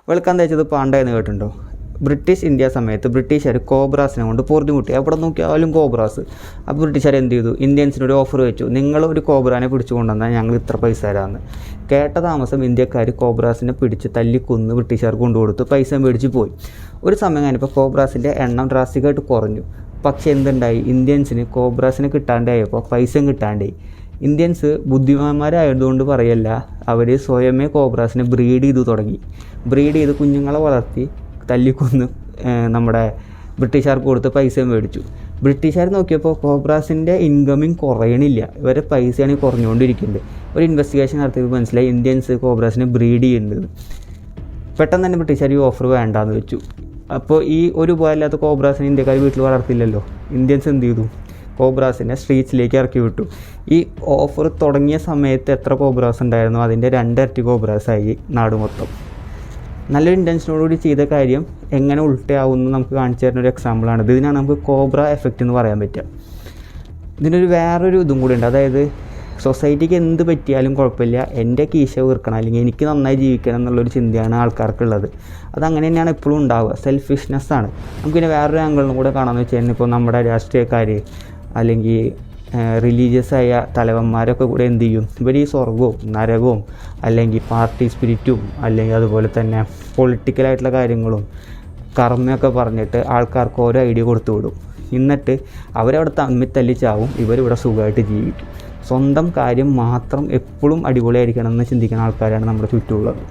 വെളുക്കാൻ തേച്ചത് പാണ്ടായെന്ന് കേട്ടിട്ടുണ്ടോ? British India സമയത്ത് ബ്രിട്ടീഷുകാർ കോബ്രാസിനെ കൊണ്ട് പൊറുതിമുട്ടി. എവിടെ നോക്കിയാലും കോബ്രാസ്. അപ്പോൾ ബ്രിട്ടീഷുകാർ എന്ത് ചെയ്തു? ഇന്ത്യൻസിനൊരു ഓഫർ വെച്ചു, നിങ്ങൾ ഒരു കോബ്രാനെ പിടിച്ചു കൊണ്ടുവന്നാൽ ഞങ്ങൾ ഇത്ര പൈസ തരാമെന്ന്. കേട്ട താമസം ഇന്ത്യക്കാർ കോബ്രാസിനെ പിടിച്ച് തല്ലിക്കൊന്ന് ബ്രിട്ടീഷുകാർക്ക് കൊണ്ടുകൊടുത്ത് പൈസ മേടിച്ച് പോയി. ഒരു സമയം കഴിഞ്ഞപ്പോൾ കോബ്രാസിൻ്റെ എണ്ണം ഡ്രാസ്റ്റിക്കായിട്ട് കുറഞ്ഞു. പക്ഷേ എന്തുണ്ടായി? ഇന്ത്യൻസിന് കോബ്രാസിനെ കിട്ടാണ്ടായപ്പോൾ പൈസയും കിട്ടാണ്ടായി. ഇന്ത്യൻസ് ബുദ്ധിമാന്മാരായതുകൊണ്ട് പറയല്ല, അവർ സ്വയമേ കോബ്രാസിനെ ബ്രീഡ് ചെയ്ത് തുടങ്ങി. ബ്രീഡ് ചെയ്ത് കുഞ്ഞുങ്ങളെ വളർത്തി തല്ലിക്കൊന്ന് നമ്മുടെ ബ്രിട്ടീഷുകാർക്ക് കൊടുത്ത് പൈസയും മേടിച്ചു. ബ്രിട്ടീഷുകാർ നോക്കിയപ്പോൾ കോബ്രാസിൻ്റെ ഇൻകമിങ് കുറയണില്ല, ഇവരെ പൈസയാണ് കുറഞ്ഞുകൊണ്ടിരിക്കുന്നത്. ഒരു ഇൻവെസ്റ്റിഗേഷൻ നടത്തിയപ്പോൾ മനസ്സിലായി ഇന്ത്യൻസ് കോബ്രാസിനെ ബ്രീഡ് ചെയ്യുന്നുണ്ട്. പെട്ടെന്ന് തന്നെ ബ്രിട്ടീഷുകാർ ഈ ഓഫർ വേണ്ടാന്ന് വെച്ചു. അപ്പോൾ ഈ ഒരു ഉപകാരമില്ലാത്ത കോബ്രാസിനെ ഇന്ത്യക്കാർ വീട്ടിൽ വളർത്തില്ലല്ലോ. ഇന്ത്യൻസ് എന്ത് ചെയ്തു? കോബ്രാസിനെ സ്ട്രീറ്റ്സിലേക്ക് ഇറക്കി വിട്ടു. ഈ ഓഫർ തുടങ്ങിയ സമയത്ത് എത്ര കോബ്രാസ് ഉണ്ടായിരുന്നു അതിൻ്റെ 2 ഇരട്ടി കോബ്രാസായി നാട് മൊത്തം. നല്ലൊരു ഇൻറ്റൻഷനോടുകൂടി ചെയ്ത കാര്യം എങ്ങനെ ഉൾട്ടയാവുമെന്ന് നമുക്ക് കാണിച്ചു തരുന്ന ഒരു എക്സാമ്പിളാണ്. ഇതിനാണ് നമുക്ക് കോബ്ര എഫക്റ്റ് എന്ന് പറയാൻ പറ്റുക. ഇതിനൊരു വേറൊരു ഇതും കൂടി ഉണ്ട്. അതായത് സൊസൈറ്റിക്ക് എന്ത് പറ്റിയാലും കുഴപ്പമില്ല, എൻ്റെ കീശ വീർക്കണം, അല്ലെങ്കിൽ എനിക്ക് നന്നായി ജീവിക്കണം എന്നുള്ളൊരു ചിന്തയാണ് ആൾക്കാർക്കുള്ളത്. അതങ്ങനെ തന്നെയാണ് എപ്പോഴും ഉണ്ടാവുക. സെൽഫിഷ്നെസ്സാണ്. നമുക്കിതിനെ വേറൊരു ആംഗിളിനും കൂടെ കാണാമെന്ന് വെച്ച് കഴിഞ്ഞാൽ ഇപ്പോൾ നമ്മുടെ രാഷ്ട്രീയക്കാർ അല്ലെങ്കിൽ റിലീജിയസ് ആയ തലവന്മാരൊക്കെ കൂടെ എന്ത് ചെയ്യും? ഇവർ ഈ സ്വർഗവും നരകവും അല്ലെങ്കിൽ പാർട്ടി സ്പിരിറ്റും അല്ലെങ്കിൽ അതുപോലെ തന്നെ പൊളിറ്റിക്കലായിട്ടുള്ള കാര്യങ്ങളും കർമ്മയൊക്കെ പറഞ്ഞിട്ട് ആൾക്കാർക്ക് ഓരോ ഐഡിയ കൊടുത്തു വിടും. എന്നിട്ട് അവരവിടെ തമ്മിൽ തല്ലിച്ചാവും, ഇവരിവിടെ സുഖമായിട്ട് ജീവിക്കും. സ്വന്തം കാര്യം മാത്രം എപ്പോഴും അടിപൊളിയായിരിക്കണം എന്ന് ചിന്തിക്കുന്ന ആൾക്കാരാണ് നമ്മുടെ ചുറ്റുമുള്ളത്.